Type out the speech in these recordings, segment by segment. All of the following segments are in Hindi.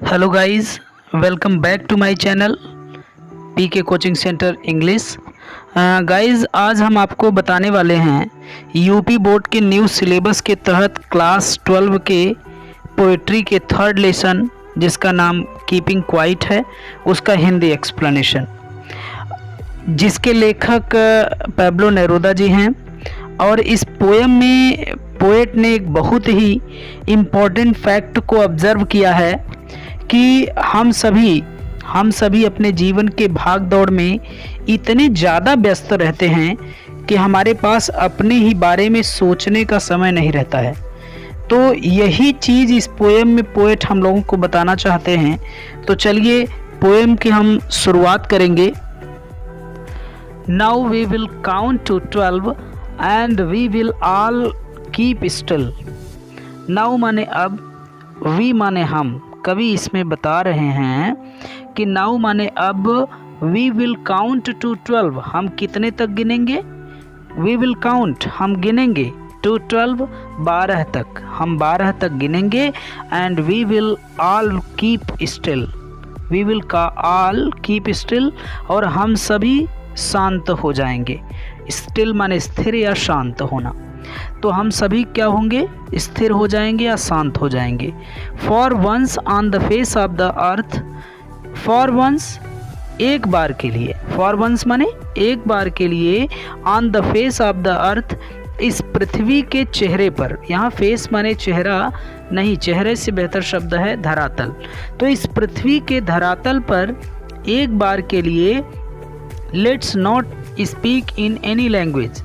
Hello guys, welcome back to my channel PK coaching centre English. Guys, आज हम आपको बताने वाले हैं यूपी बोर्ड के न्यू सिलेबस के तहत क्लास 12 के पोएट्री के थर्ड लेसन जिसका नाम कीपिंग क्वाइट है, उसका हिंदी एक्सप्लेनेशन, जिसके लेखक पैब्लो नेरुदा जी हैं। और इस पोएम में पोएट ने एक बहुत ही इम्पोर्टेंट फैक्ट को ऑब्जर्व किया है कि हम सभी अपने जीवन के भाग दौड़ में इतने ज़्यादा व्यस्त रहते हैं कि हमारे पास अपने ही बारे में सोचने का समय नहीं रहता है। तो यही चीज़ इस पोएम में पोएट हम लोगों को बताना चाहते हैं। तो चलिए पोएम की हम शुरुआत करेंगे। Now we will count to 12 and we will all keep still. Now माने अब, वी माने हम। कवि इसमें बता रहे हैं कि नाउ माने अब, वी विल काउंट टू 12, हम कितने तक गिनेंगे? वी विल काउंट, हम गिनेंगे, टू 12, 12 तक, हम 12 तक गिनेंगे। And we will all keep still, we will का ऑल कीप स्टिल, और हम सभी शांत हो जाएंगे। स्टिल माने स्थिर या शांत होना। तो हम सभी क्या होंगे? स्थिर हो जाएंगे या शांत हो जाएंगे। For once on the face of the earth, for once एक बार के लिए, फॉर वंस माने एक बार के लिए, on the face of the अर्थ, इस पृथ्वी के चेहरे पर। यहाँ फेस माने चेहरा नहीं, चेहरे से बेहतर शब्द है धरातल। तो इस पृथ्वी के धरातल पर एक बार के लिए, let's not speak in any language,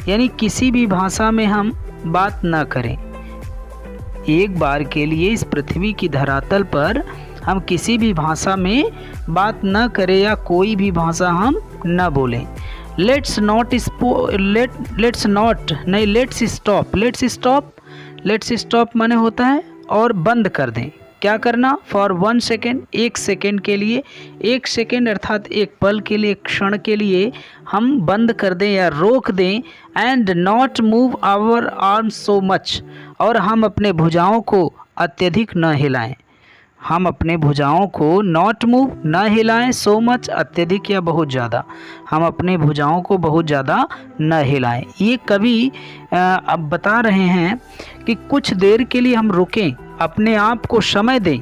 यानी किसी भी भाषा में हम बात न करें। एक बार के लिए इस पृथ्वी की धरातल पर हम किसी भी भाषा में बात न करें या कोई भी भाषा हम न बोलें। लेट्स नॉट नहीं, let's stop, let's stop, let's stop माने होता है और बंद कर दें। क्या करना? फॉर 1 सेकेंड, एक सेकेंड के लिए, एक सेकेंड अर्थात एक पल के लिए, क्षण के लिए हम बंद कर दें या रोक दें। And not move our arms so much, और हम अपने भुजाओं को अत्यधिक न हिलाएं। हम अपने भुजाओं को नॉट मूव, न हिलाएं, सो मच अत्यधिक या बहुत ज़्यादा, हम अपने भुजाओं को बहुत ज़्यादा न हिलाएं। ये कवि अब बता रहे हैं कि कुछ देर के लिए हम रुकें, अपने आप को समय दें।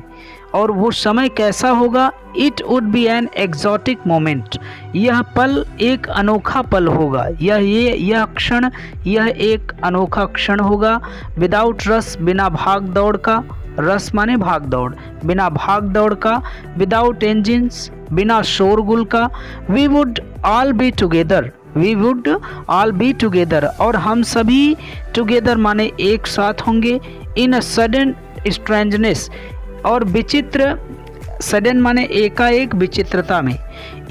और वो समय कैसा होगा? It would be an exotic moment, यह पल एक अनोखा पल होगा, यह क्षण, यह एक अनोखा क्षण होगा। विदाउट रस, बिना भाग दौड़ का, रस माने भाग दौड़, बिना भाग दौड़ का। विदाउट इंजिन्स, बिना शोरगुल का। We would all be together, we would all be together, और हम सभी टुगेदर माने एक साथ होंगे। इन अ सडन स्ट्रेंजनेस, और विचित्र, सडन माने एकाएक, विचित्रता में,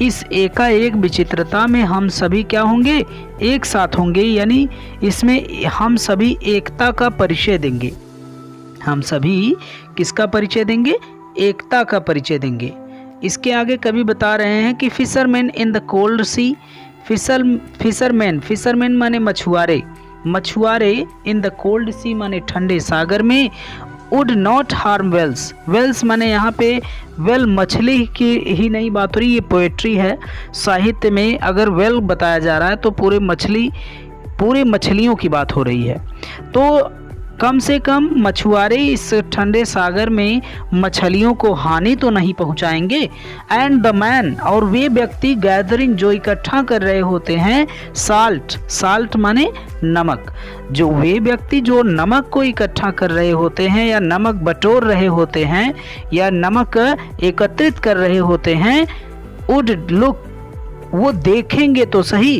इस एकाएक विचित्रता में हम सभी क्या होंगे? एक साथ होंगे। यानी इसमें हम सभी एकता का परिचय देंगे। हम सभी किसका परिचय देंगे? एकता का परिचय देंगे। इसके आगे कवि बता रहे हैं कि fisherman in the cold sea, fisherman माने मछुआरे, मछुआरे इन द कोल्ड सी माने ठंडे सागर में। Would not harm whales, whales माने यहाँ पे वेल मछली की ही नहीं बात हो रही, ये पोएट्री है। साहित्य में अगर वेल बताया जा रहा है तो पूरे मछलियों की बात हो रही है। तो कम से कम मछुआरे इस ठंडे सागर में मछलियों को हानि तो नहीं पहुंचाएंगे। एंड द मैन, और वे व्यक्ति, गैदरिंग जो इकट्ठा कर रहे होते हैं, साल्ट, साल्ट माने नमक, जो वे व्यक्ति जो नमक को इकट्ठा कर रहे होते हैं या नमक बटोर रहे होते हैं या नमक एकत्रित कर रहे होते हैं, वुड लुक, वो देखेंगे तो सही,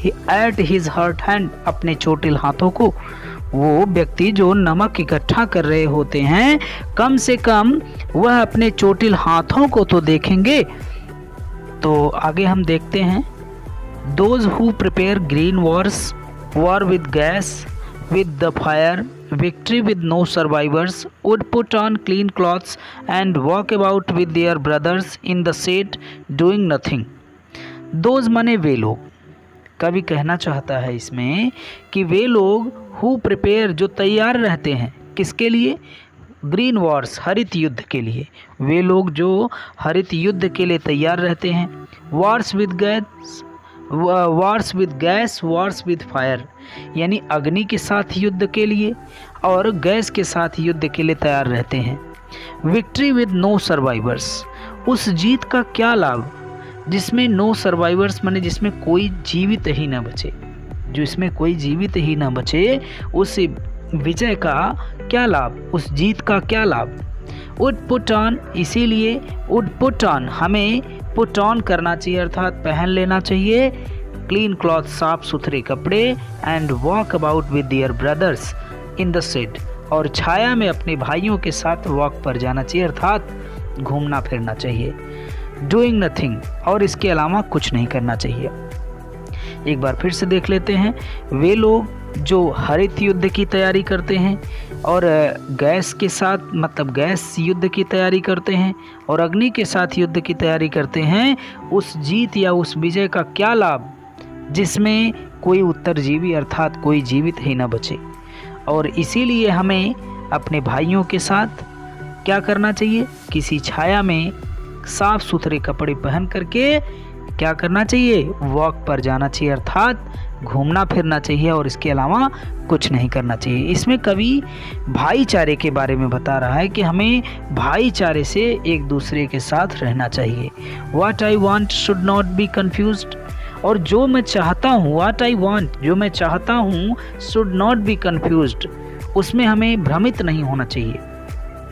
एट हिज हर्ट हैंड, अपने चोटिल हाथों को। वो व्यक्ति जो नमक इकट्ठा कर रहे होते हैं, कम से कम वह अपने चोटिल हाथों को तो देखेंगे। तो आगे हम देखते हैं। Those who prepare green wars, war with gas, with the fire, victory with no survivors, would put on clean clothes and walk about with their brothers in the shade doing nothing. Those माने वे लोग। कवि कहना चाहता है इसमें कि वे लोग हु प्रिपेयर, जो तैयार रहते हैं, किसके लिए? ग्रीन वॉर्स, हरित युद्ध के लिए, वे लोग जो हरित युद्ध के लिए तैयार रहते हैं। Wars with gas, Wars with fire, यानी अग्नि के साथ युद्ध के लिए और गैस के साथ युद्ध के लिए तैयार रहते हैं। विक्ट्री विद नो सर्वाइवर्स, उस जीत का क्या लाभ जिसमें नो सर्वाइवर्स माने जिसमें कोई जीवित ही ना बचे, जो इसमें कोई जीवित ही ना बचे, उस विजय का क्या लाभ, उस जीत का क्या लाभ। वुड पुट ऑन, इसीलिए वुड पुट ऑन, हमें पुट ऑन करना चाहिए अर्थात पहन लेना चाहिए। क्लीन क्लॉथ, साफ सुथरे कपड़े। And walk about with their brothers in the shade, और छाया में अपने भाइयों के साथ वॉक पर जाना चाहिए अर्थात घूमना फिरना चाहिए। डूइंग नथिंग, और इसके अलावा कुछ नहीं करना चाहिए। एक बार फिर से देख लेते हैं। वे लोग जो हरित युद्ध की तैयारी करते हैं और गैस के साथ मतलब गैस युद्ध की तैयारी करते हैं और अग्नि के साथ युद्ध की तैयारी करते हैं, उस जीत या उस विजय का क्या लाभ जिसमें कोई उत्तरजीवी अर्थात कोई जीवित ही न बचे। और इसीलिए हमें अपने भाइयों के साथ क्या करना चाहिए, किसी छाया में साफ सुथरे कपड़े पहन करके क्या करना चाहिए, वॉक पर जाना चाहिए अर्थात घूमना फिरना चाहिए और इसके अलावा कुछ नहीं करना चाहिए। इसमें कवि भाईचारे के बारे में बता रहा है कि हमें भाईचारे से एक दूसरे के साथ रहना चाहिए। What I want should not be confused, और जो मैं चाहता हूँ, व्हाट आई वांट, जो मैं चाहता हूँ, शुड नॉट बी कंफ्यूज्ड, उसमें हमें भ्रमित नहीं होना चाहिए,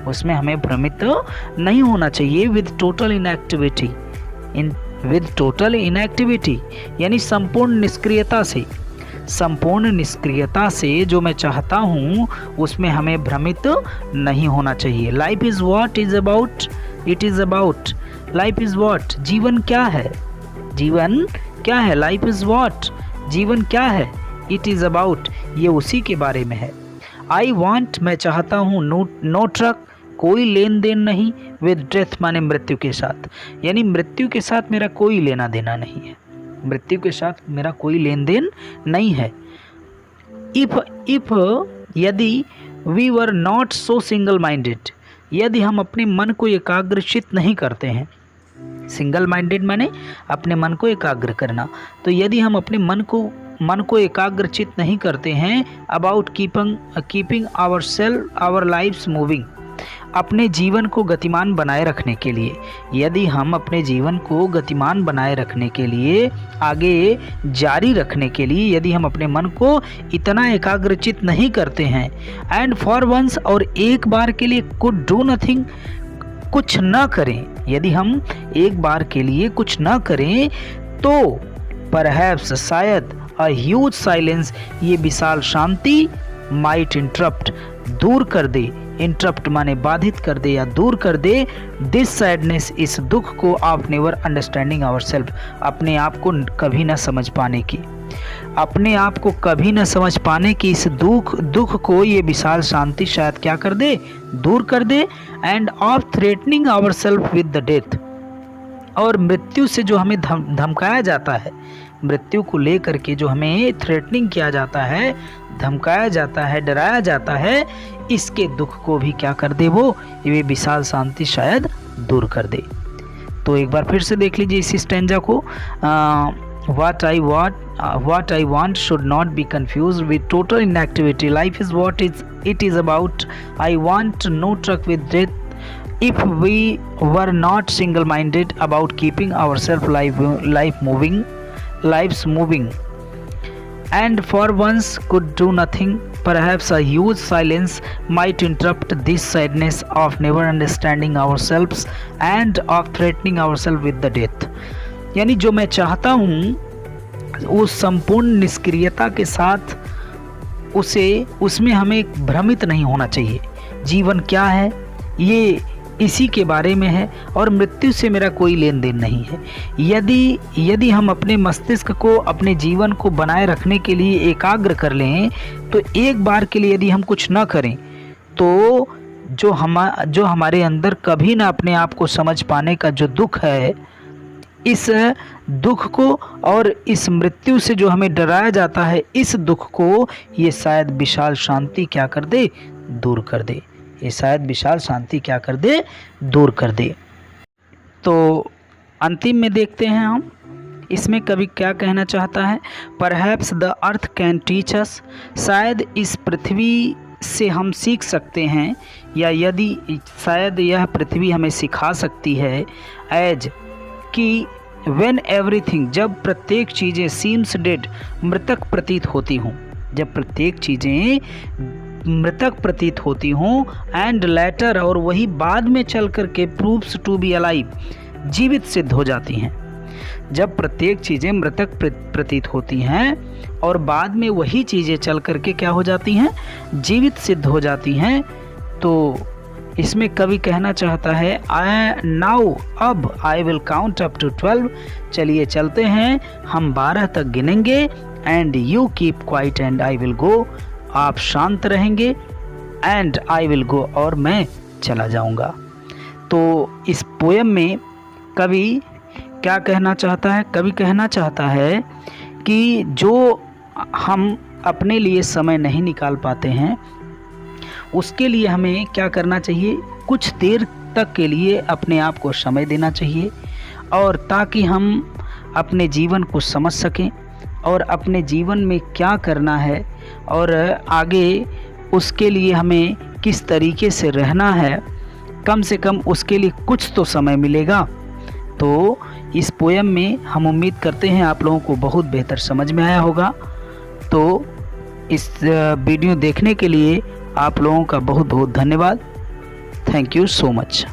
उसमें हमें भ्रमित नहीं होना चाहिए। With total inactivity, with total inactivity यानी संपूर्ण निष्क्रियता से, संपूर्ण निष्क्रियता से जो मैं चाहता हूँ उसमें हमें भ्रमित नहीं होना चाहिए। Life is what is about, it is about, life is what, जीवन क्या है, जीवन क्या है, लाइफ इज़ व्हाट, जीवन क्या है, इट इज़ अबाउट, ये उसी के बारे में है। आई वांट, मैं चाहता हूँ, नो ट्रक, कोई लेन देन नहीं, विद डेथ माने मृत्यु के साथ, यानी मृत्यु के साथ मेरा कोई लेना देना नहीं है, मृत्यु के साथ मेरा कोई लेन देन नहीं है। इफ यदि we were not so single minded, यदि हम अपने मन को एकाग्रचित नहीं करते हैं, सिंगल माइंडेड माने अपने मन को एकाग्र करना, तो यदि हम अपने मन को एकाग्रचित नहीं करते हैं, about keeping our lifes moving, अपने जीवन को गतिमान बनाए रखने के लिए, यदि हम अपने जीवन को गतिमान बनाए रखने के लिए, आगे जारी रखने के लिए यदि हम अपने मन को इतना एकाग्रचित नहीं करते हैं, एंड फॉर वंस, और एक बार के लिए कुड डू नथिंग, कुछ न करें, यदि हम एक बार के लिए कुछ न करें, तो परहैप्स शायद अ ह्यूज साइलेंस, ये विशाल शांति, माइट इंटरप्ट, दूर कर दे, इंटरप्ट माने बाधित कर दे या दूर कर दे, दिस सैडनेस, इस दुख को, ऑफ नेवर अंडरस्टैंडिंग आवरसेल्फ, अपने आप को कभी न समझ पाने की, अपने आप को कभी न समझ पाने की इस दुख को ये विशाल शांति शायद क्या कर दे, दूर कर दे। And of threatening ourselves with the death, और मृत्यु से जो हमें धमकाया जाता है, मृत्यु को लेकर के जो हमें थ्रेटनिंग किया जाता है, धमकाया जाता है, डराया जाता है, इसके दुख को भी क्या कर दे, वो ये विशाल शांति शायद दूर कर दे। तो एक बार फिर से देख लीजिए इस स्टैंजा को। What I want should not be confused with total inactivity. Life is what it is about. I want no truck with death. If we were not single-minded about keeping ourselves lives moving, and for once could do nothing, perhaps a huge silence might interrupt this sadness of never understanding ourselves and of threatening ourselves with the death. यानी जो मैं चाहता हूँ उस संपूर्ण निष्क्रियता के साथ उसमें हमें भ्रमित नहीं होना चाहिए। जीवन क्या है ये इसी के बारे में है और मृत्यु से मेरा कोई लेन देन नहीं है। यदि हम अपने मस्तिष्क को, अपने जीवन को बनाए रखने के लिए एकाग्र कर लें, तो एक बार के लिए यदि हम कुछ न करें, तो जो हमारे अंदर कभी ना अपने आप को समझ पाने का जो दुख है, इस दुख को और इस मृत्यु से जो हमें डराया जाता है, इस दुख को ये शायद विशाल शांति क्या कर दे, दूर कर दे। ये शायद विशाल शांति क्या कर दे, दूर कर दे। तो अंतिम में देखते हैं हम इसमें कवि क्या कहना चाहता है। Perhaps the earth can teach us, शायद इस पृथ्वी से हम सीख सकते हैं, या यदि शायद यह पृथ्वी हमें सिखा सकती है, एज कि व्हेन एवरीथिंग, जब प्रत्येक चीज़ें सीम्स डेड, मृतक प्रतीत होती हों, जब प्रत्येक चीज़ें मृतक प्रतीत होती हों, एंड लेटर, और वही बाद में चल कर के प्रूव्स टू बी अलाइव, जीवित सिद्ध हो जाती हैं। जब प्रत्येक चीज़ें मृतक प्रतीत होती हैं और बाद में वही चीज़ें चल करके क्या हो जाती हैं, जीवित सिद्ध हो जाती हैं, तो इसमें कवि कहना चाहता है नाउ, अब I will count up to 12, चलिए चलते हैं, हम 12 तक गिनेंगे, and you keep quiet and I will go, आप शांत रहेंगे, एंड आई विल गो, और मैं चला जाऊंगा। तो इस पोयम में कवि क्या कहना चाहता है, कवि कहना चाहता है कि जो हम अपने लिए समय नहीं निकाल पाते हैं, उसके लिए हमें क्या करना चाहिए, कुछ देर तक के लिए अपने आप को समय देना चाहिए, और ताकि हम अपने जीवन को समझ सकें और अपने जीवन में क्या करना है और आगे उसके लिए हमें किस तरीके से रहना है, कम से कम उसके लिए कुछ तो समय मिलेगा। तो इस पोयम में हम उम्मीद करते हैं आप लोगों को बहुत बेहतर समझ में आया होगा। तो इस वीडियो देखने के लिए आप लोगों का बहुत बहुत धन्यवाद। Thank you so much.